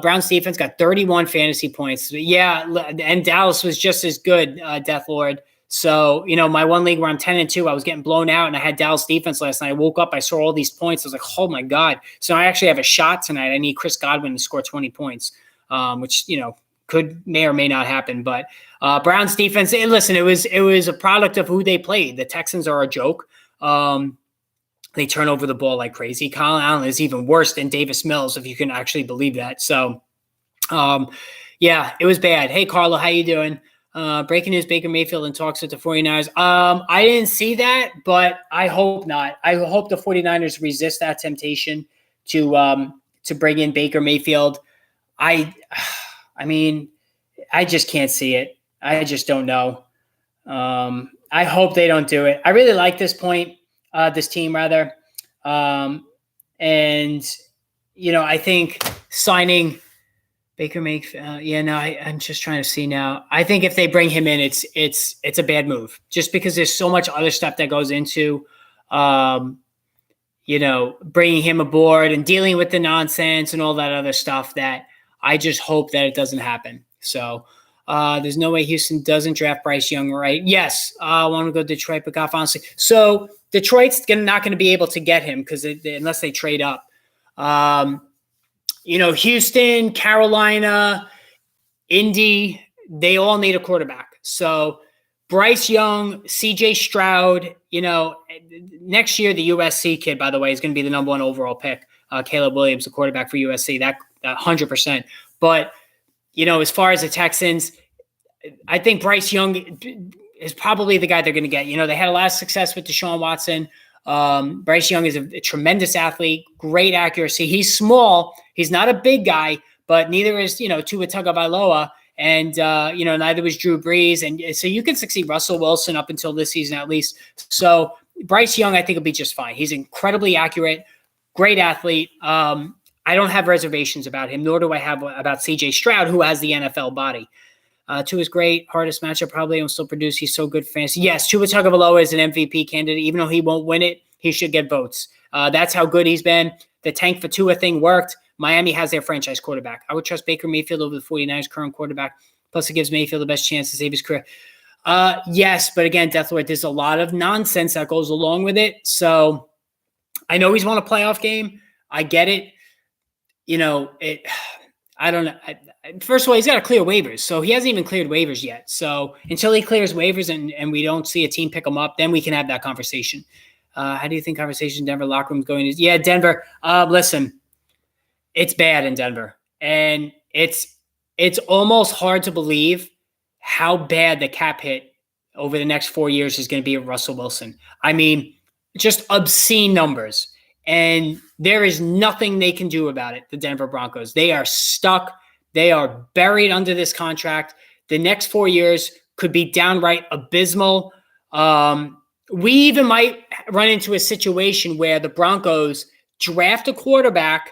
Browns defense got 31 fantasy points. Yeah, and Dallas was just as good, Death Lord. So, my one league where I'm 10-2, I was getting blown out, and I had Dallas defense last night. I woke up, I saw all these points. I was like, oh, my God. So I actually have a shot tonight. I need Chris Godwin to score 20 points, which, may or may not happen. But Browns defense, listen, it was a product of who they played. The Texans are a joke. They turn over the ball like crazy. Colin Allen is even worse than Davis Mills, if you can actually believe that. So, yeah, it was bad. Hey, Carlo, how you doing? Breaking news, Baker Mayfield in talks with the 49ers. I didn't see that, but I hope not. I hope the 49ers resist that temptation to bring in Baker Mayfield. I mean, I just can't see it. I just don't know. I hope they don't do it. I really like this team rather. And, I think signing Baker Mayfield, I'm just trying to see now. I think if they bring him in, it's a bad move just because there's so much other stuff that goes into, bringing him aboard and dealing with the nonsense and all that other stuff that I just hope that it doesn't happen. So, there's no way Houston doesn't draft Bryce Young, right? Yes, I want to go to Detroit, but Goff, honestly. So Detroit's not going to be able to get him unless they trade up. Houston, Carolina, Indy, they all need a quarterback. So Bryce Young, CJ Stroud, next year the USC kid, by the way, is going to be the number 1 overall pick. Caleb Williams, the quarterback for USC, that 100%. But as far as the Texans, I think Bryce Young is probably the guy they're going to get. They had a lot of success with Deshaun Watson. Bryce Young is a tremendous athlete, great accuracy. He's small. He's not a big guy, but neither is, Tua Tagovailoa. And, neither was Drew Brees. And so you can succeed Russell Wilson up until this season at least. So Bryce Young, I think, will be just fine. He's incredibly accurate, great athlete. I don't have reservations about him, nor do I have about CJ Stroud, who has the NFL body. Tua is great. Hardest matchup probably will still produce. He's so good for fantasy. Yes, Tua Tagovailoa is an MVP candidate. Even though he won't win it, he should get votes. That's how good he's been. The tank for Tua thing worked. Miami has their franchise quarterback. I would trust Baker Mayfield over the 49ers current quarterback. Plus, it gives Mayfield the best chance to save his career. Yes, but again, Death Lord, there's a lot of nonsense that goes along with it. So I know he's won a playoff game. I get it. I don't know. First of all, he's got to clear waivers. So he hasn't even cleared waivers yet. So until he clears waivers and we don't see a team pick him up, then we can have that conversation. How do you think conversation Denver locker room going? Yeah, Denver. Listen, it's bad in Denver. And it's almost hard to believe how bad the cap hit over the next 4 years is going to be at Russell Wilson. I mean, just obscene numbers. And there is nothing they can do about it, the Denver Broncos. They are stuck. They are buried under this contract. The next 4 years could be downright abysmal. We even might run into a situation where the Broncos draft a quarterback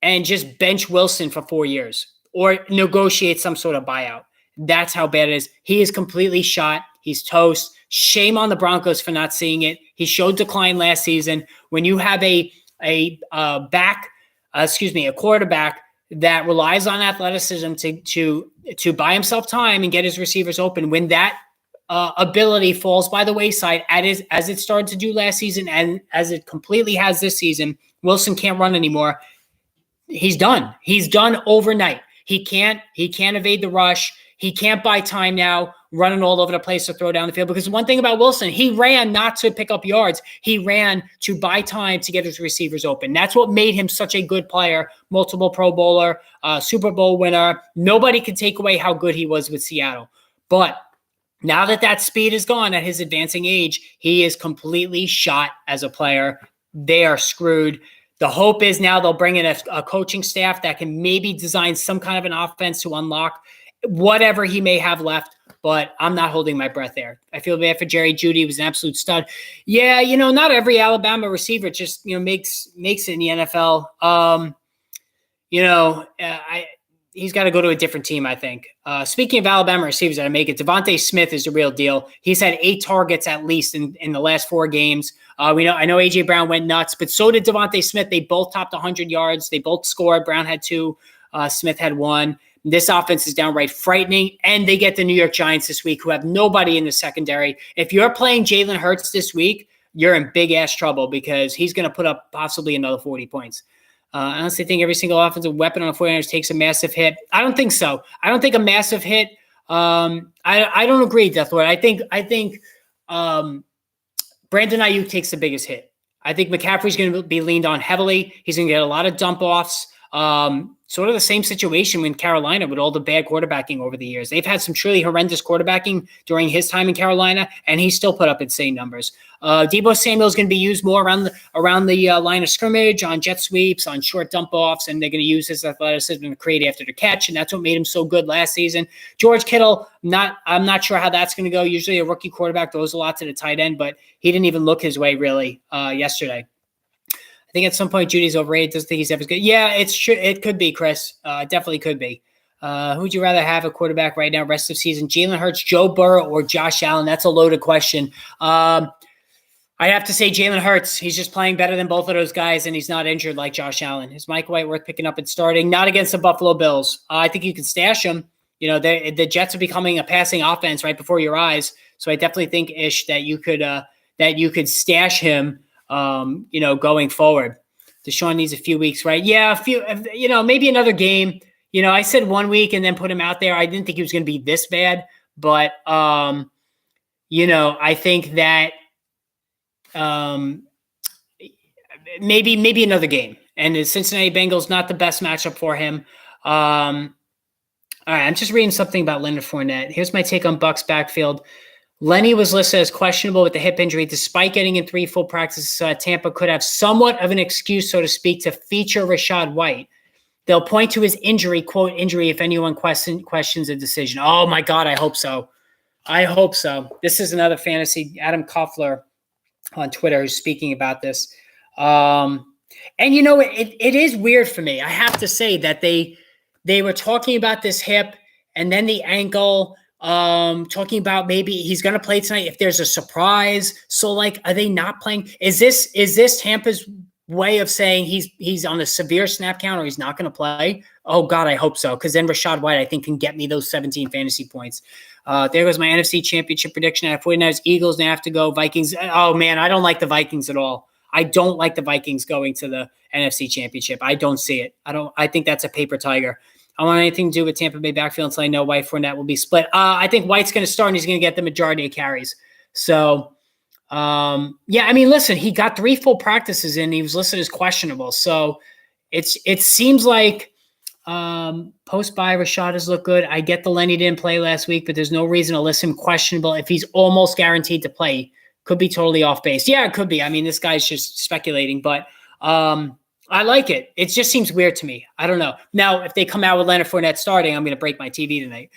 and just bench Wilson for 4 years or negotiate some sort of buyout. That's how bad it is. He is completely shot. He's toast. Shame on the Broncos for not seeing it. He showed decline last season. When you have a quarterback that relies on athleticism to buy himself time and get his receivers open, when that ability falls by the wayside, as it started to do last season and as it completely has this season, Wilson can't run anymore. He's done. He's done overnight. He can't evade the rush. He can't buy time now, running all over the place to throw down the field. Because one thing about Wilson, he ran not to pick up yards. He ran to buy time to get his receivers open. That's what made him such a good player, multiple Pro Bowler, Super Bowl winner. Nobody can take away how good he was with Seattle. But now that speed is gone at his advancing age, he is completely shot as a player. They are screwed. The hope is now they'll bring in a coaching staff that can maybe design some kind of an offense to unlock whatever he may have left, but I'm not holding my breath there. I feel bad for Jerry Jeudy. He was an absolute stud. Yeah, not every Alabama receiver just, makes it in the NFL. he's got to go to a different team, I think. Speaking of Alabama receivers that make it, Devontae Smith is the real deal. He's had 8 targets at least in the last 4 games. I know A.J. Brown went nuts, but so did Devontae Smith. They both topped 100 yards. They both scored. Brown had 2. Smith had 1. This offense is downright frightening, and they get the New York Giants this week, who have nobody in the secondary. If you're playing Jalen Hurts this week, you're in big-ass trouble because he's going to put up possibly another 40 points. I honestly think every single offensive weapon on the 49ers takes a massive hit. I don't think so. I don't think a massive hit. I don't agree, Death Lord. I think Brandon Ayuk takes the biggest hit. I think McCaffrey's going to be leaned on heavily. He's going to get a lot of dump-offs. Sort of the same situation in Carolina with all the bad quarterbacking over the years. They've had some truly horrendous quarterbacking during his time in Carolina, and he still put up insane numbers. Deebo Samuel is going to be used more around the line of scrimmage, on jet sweeps, on short dump-offs, and they're going to use his athleticism to create after the catch, and that's what made him so good last season. George Kittle, I'm not sure how that's going to go. Usually a rookie quarterback throws a lot to the tight end, but he didn't even look his way really yesterday. I think at some point Judy's overrated. Doesn't think he's ever good. Yeah, it's true. It could be, Chris. Definitely could be. Who would you rather have a quarterback right now, rest of season? Jalen Hurts, Joe Burrow, or Josh Allen? That's a loaded question. I'd have to say Jalen Hurts. He's just playing better than both of those guys, and he's not injured like Josh Allen. Is Mike White worth picking up and starting? Not against the Buffalo Bills. I think you can stash him. You know, the Jets are becoming a passing offense right before your eyes. So I definitely think, Ish, that you could stash him. Going forward. Deshaun needs a few weeks, right? Yeah, maybe another game. I said 1 week and then put him out there. I didn't think he was going to be this bad, but I think that maybe another game. And the Cincinnati Bengals, not the best matchup for him. All right, I'm just reading something about Leonard Fournette. Here's my take on Bucs backfield. Lenny was listed as questionable with the hip injury. Despite getting in 3 full practices, Tampa could have somewhat of an excuse, so to speak, to feature Rachaad White. They'll point to his injury, quote, injury, if anyone questions a decision. Oh, my God, I hope so. I hope so. This is another fantasy. Adam Koffler on Twitter who's speaking about this. And, it is weird for me. I have to say that they were talking about this hip and then the ankle, talking about maybe he's going to play tonight if there's a surprise. So, are they not playing? Is this Tampa's way of saying he's on a severe snap count or he's not going to play? Oh, God, I hope so. Because then Rachaad White, I think, can get me those 17 fantasy points. There goes my NFC Championship prediction. I have 49ers, Eagles, and I have to go Vikings. Oh, man, I don't like the Vikings at all. I don't like the Vikings going to the NFC Championship. I don't see it. I think that's a paper tiger. I don't want anything to do with Tampa Bay backfield until I know White Fournette will be split. I think White's going to start and he's going to get the majority of carries. So, listen, he got 3 full practices in. He was listed as questionable. So it seems like post-bye Rashad has looked good. I get the Lenny didn't play last week, but there's no reason to list him questionable if he's almost guaranteed to play. Could be totally off base. Yeah, it could be. I mean, this guy's just speculating, but I like it. It just seems weird to me. I don't know. Now, if they come out with Leonard Fournette starting, I'm going to break my TV tonight.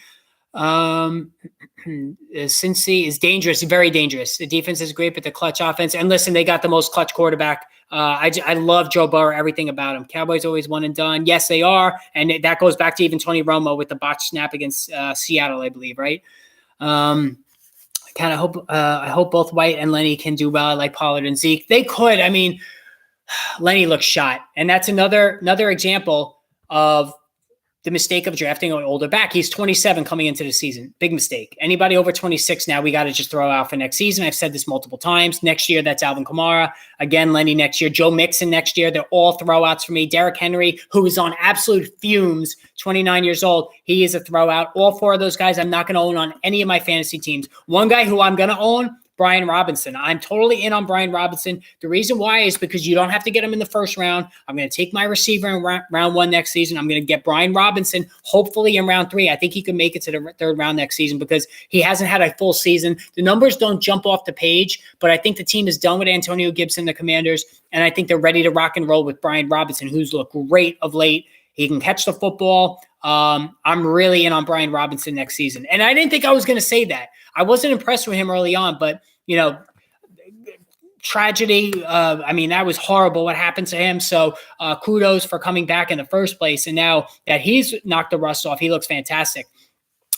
Cincy is dangerous, very dangerous. The defense is great, but the clutch offense. And listen, they got the most clutch quarterback. I love Joe Burrow, everything about him. Cowboys always one and done. Yes, they are. And that goes back to even Tony Romo with the botched snap against Seattle, I believe, right? I hope both White and Lenny can do well. I like Pollard and Zeke. They could. I mean, Lenny looks shot. And that's another example of the mistake of drafting an older back. He's 27 coming into the season. Big mistake. Anybody over 26 now, we got to just throw out for next season. I've said this multiple times. Next year, that's Alvin Kamara. Again, Lenny next year. Joe Mixon next year. They're all throwouts for me. Derrick Henry, who is on absolute fumes, 29 years old. He is a throwout. All 4 of those guys I'm not going to own on any of my fantasy teams. One guy who I'm going to own, Brian Robinson. I'm totally in on Brian Robinson. The reason why is because you don't have to get him in the first round. I'm going to take my receiver in round 1 next season. I'm going to get Brian Robinson, hopefully in round 3. I think he can make it to the 3rd round next season because he hasn't had a full season. The numbers don't jump off the page, but I think the team is done with Antonio Gibson, the Commanders, and I think they're ready to rock and roll with Brian Robinson, who's looked great of late. He can catch the football. I'm really in on Brian Robinson next season. And I didn't think I was going to say that. I wasn't impressed with him early on, but, tragedy. I mean, that was horrible what happened to him. So kudos for coming back in the first place. And now that he's knocked the rust off, he looks fantastic.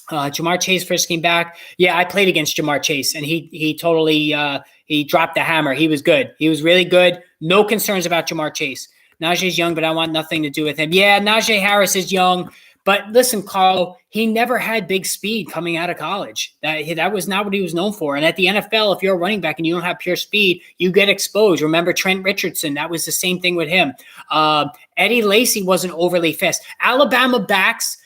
Ja'Marr Chase first came back. Yeah, I played against Ja'Marr Chase, and he totally he dropped the hammer. He was good. He was really good. No concerns about Ja'Marr Chase. Najee's young, but I want nothing to do with him. Yeah, Najee Harris is young. But listen, Carl, he never had big speed coming out of college. That was not what he was known for. And at the NFL, if you're a running back and you don't have pure speed, you get exposed. Remember Trent Richardson? That was the same thing with him. Eddie Lacy wasn't overly fast. Alabama backs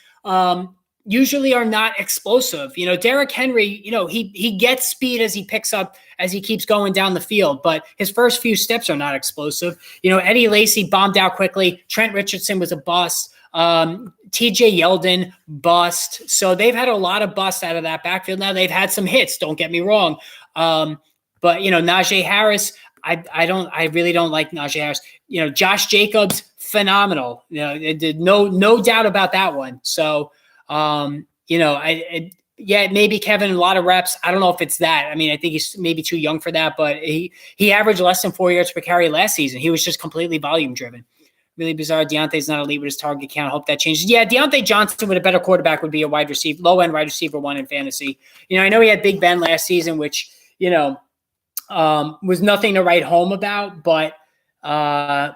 usually are not explosive. You know, Derrick Henry, you know, he gets speed as he picks up, as he keeps going down the field, but his first few steps are not explosive. You know, Eddie Lacy bombed out quickly. Trent Richardson was a bust. TJ Yeldon bust. So they've had a lot of busts out of that backfield. Now they've had some hits, don't get me wrong. But you know, Najee Harris, I really don't like Najee Harris. You know, Josh Jacobs, phenomenal. You know, no doubt about that one. So, you know, yeah, maybe Kevin, a lot of reps. I don't know if it's that. I mean, I think he's maybe too young for that, but he averaged less than 4 yards per carry last season. He was just completely volume driven. Really bizarre. Deontay's not elite with his target count. Hope that changes. Yeah, Deontay Johnson with a better quarterback would be a wide receiver, low-end wide receiver one in fantasy. You know, I know he had Big Ben last season, which, you know, was nothing to write home about, but at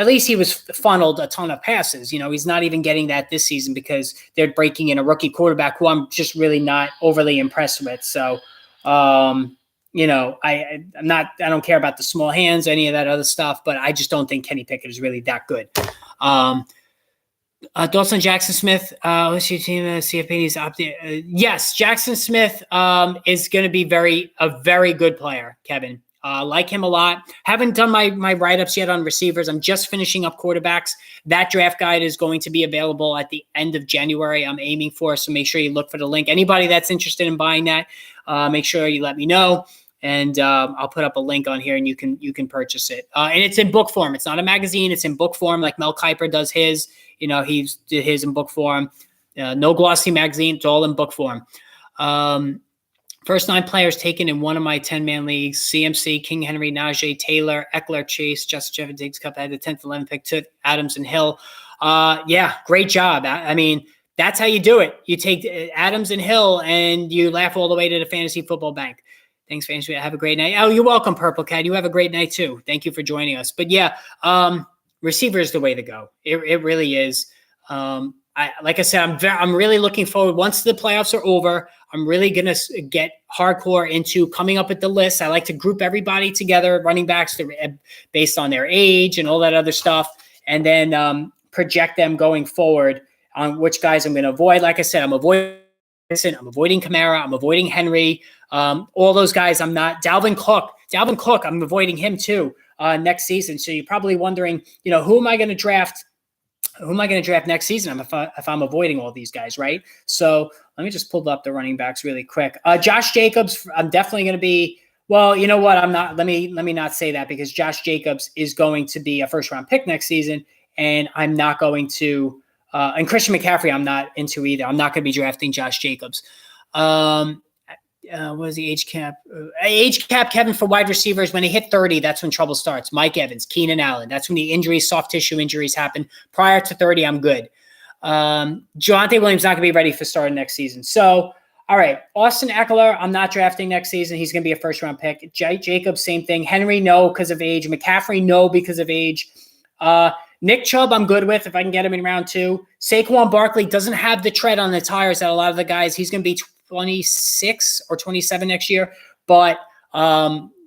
least he was funneled a ton of passes. You know, he's not even getting that this season because they're breaking in a rookie quarterback who I'm just really not overly impressed with. So, you know, I don't care about the small hands, any of that other stuff, but I just don't think Kenny Pickett is really that good. Thoughts on Jackson Smith? What's your team? CFP's opted. Yes, Jackson Smith is going to be a very good player, Kevin. Like him a lot. Haven't done my write-ups yet on receivers. I'm just finishing up quarterbacks. That draft guide is going to be available at the end of January. I'm aiming for, so make sure you look for the link. Anybody that's interested in buying that, make sure you let me know. And I'll put up a link on here, and you can purchase it. And it's in book form. It's not a magazine. It's in book form, like Mel Kiper does his. You know, he did his in book form. No glossy magazine. It's all in book form. First 9 players taken in one of my 10-man leagues: CMC, King Henry, Najee, Taylor, Eckler, Chase, Justin Jefferson, Diggs, Cup. I had the 10th, 11th pick, took Adams and Hill. Yeah, great job. I mean, that's how you do it. You take Adams and Hill, and you laugh all the way to the Fantasy Football Bank. Thanks, fans. Have a great night. Oh, you're welcome, Purple Cat. You have a great night too. Thank you for joining us. But yeah, receiver is the way to go. It really is. Like I said, I'm really looking forward. Once the playoffs are over, I'm really gonna get hardcore into coming up with the list. I like to group everybody together, running backs, based on their age and all that other stuff, and then project them going forward on which guys I'm going to avoid. Like I said, I'm avoiding Kamara. I'm avoiding Henry. All those guys I'm not. Dalvin Cook, I'm avoiding him too next season. So you're probably wondering, you know, who am I going to draft? Who am I going to draft next season if I'm avoiding all these guys, right? So let me just pull up the running backs really quick. Josh Jacobs, I'm definitely going to be. Well, you know what? I'm not. Let me not say that, because Josh Jacobs is going to be a first-round pick next season, and I'm not going to. And Christian McCaffrey, I'm not into either. I'm not going to be drafting Josh Jacobs. What is the age cap? Age cap, Kevin, for wide receivers, when they hit 30, that's when trouble starts. Mike Evans, Keenan Allen. That's when the injuries, soft tissue injuries happen. Prior to 30, I'm good. Javonte Williams not going to be ready for starting next season. So, all right. Austin Eckler, I'm not drafting next season. He's going to be a first-round pick. Jacobs, same thing. Henry, no, because of age. McCaffrey, no, because of age. Nick Chubb, I'm good with if I can get him in round 2. Saquon Barkley doesn't have the tread on the tires that a lot of the guys. He's going to be 26 or 27 next year, but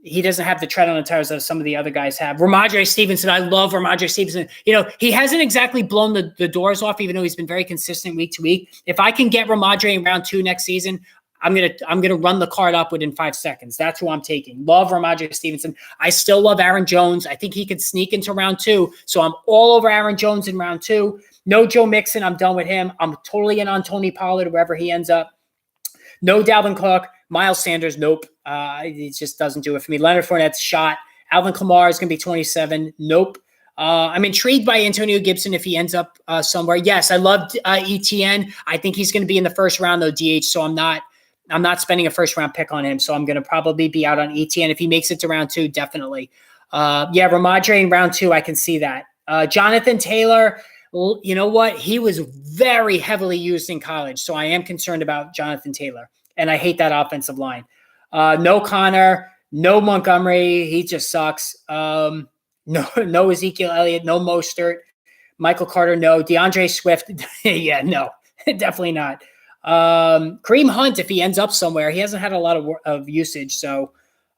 he doesn't have the tread on the tires that some of the other guys have. Ramondre Stevenson, I love Ramondre Stevenson. You know, he hasn't exactly blown the doors off, even though he's been very consistent week to week. If I can get Ramondre in round 2 next season, I'm gonna run the card up within 5 seconds. That's who I'm taking. Love Ramondre Stevenson. I still love Aaron Jones. I think he could sneak into round 2. So I'm all over Aaron Jones in round 2. No Joe Mixon. I'm done with him. I'm totally in on Tony Pollard, wherever he ends up. No Dalvin Cook. Miles Sanders, nope. It just doesn't do it for me. Leonard Fournette's shot. Alvin Kamara is going to be 27. Nope. I'm intrigued by Antonio Gibson if he ends up somewhere. Yes, I loved ETN. I think he's going to be in the first round, though, DH, so I'm not I'm not spending a first round pick on him. So I'm going to probably be out on ETN. If he makes it to round 2, definitely. Rhamondre in round 2, I can see that. Jonathan Taylor, you know what? He was very heavily used in college. So I am concerned about Jonathan Taylor. And I hate that offensive line. No Connor, no Montgomery. He just sucks. No Ezekiel Elliott, no Mostert. Michael Carter, no. DeAndre Swift, yeah, no, definitely not. Kareem Hunt, if he ends up somewhere, he hasn't had a lot of usage. So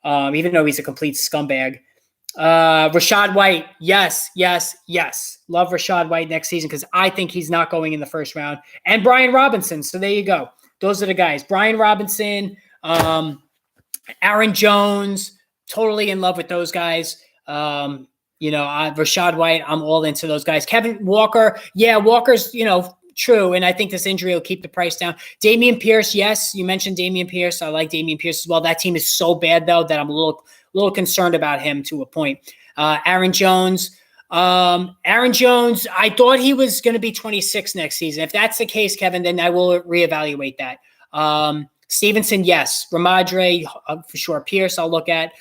even though he's a complete scumbag. Rachaad White, yes. Love Rachaad White next season because I think he's not going in the first round. And Brian Robinson. So there you go. Those are the guys. Brian Robinson, Aaron Jones, totally in love with those guys. Rachaad White, I'm all into those guys. Kevin Walker, yeah, Walker's, true. And I think this injury will keep the price down. Dameon Pierce, yes, you mentioned Dameon Pierce. I like Dameon Pierce as well. That team is so bad, though, that I'm a little concerned about him to a point. Aaron Jones. I thought he was going to be 26 next season. If that's the case, Kevin, then I will reevaluate that. Stevenson, yes. Rhamondre, for sure. Pierce, I'll look at.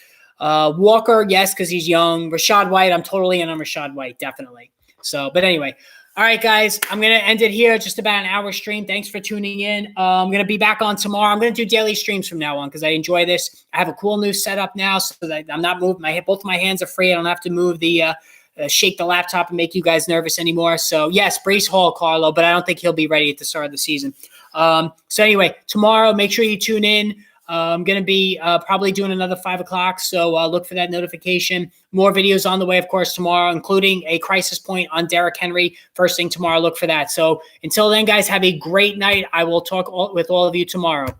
Walker, yes, because he's young. Rachaad White, I'm totally in on Rachaad White, definitely. So, but anyway. All right, guys, I'm going to end it here. Just about an hour stream. Thanks for tuning in. I'm going to be back on tomorrow. I'm going to do daily streams from now on because I enjoy this. I have a cool new setup now so that I'm not moving. Both my hands are free. I don't have to move shake the laptop and make you guys nervous anymore. So, yes, Breece Hall, Carlo, but I don't think he'll be ready at the start of the season. So, anyway, tomorrow, make sure you tune in. I'm going to be probably doing another 5 o'clock, so look for that notification. More videos on the way, of course, tomorrow, including a crisis point on Derrick Henry. First thing tomorrow, look for that. So until then, guys, have a great night. I will talk with all of you tomorrow.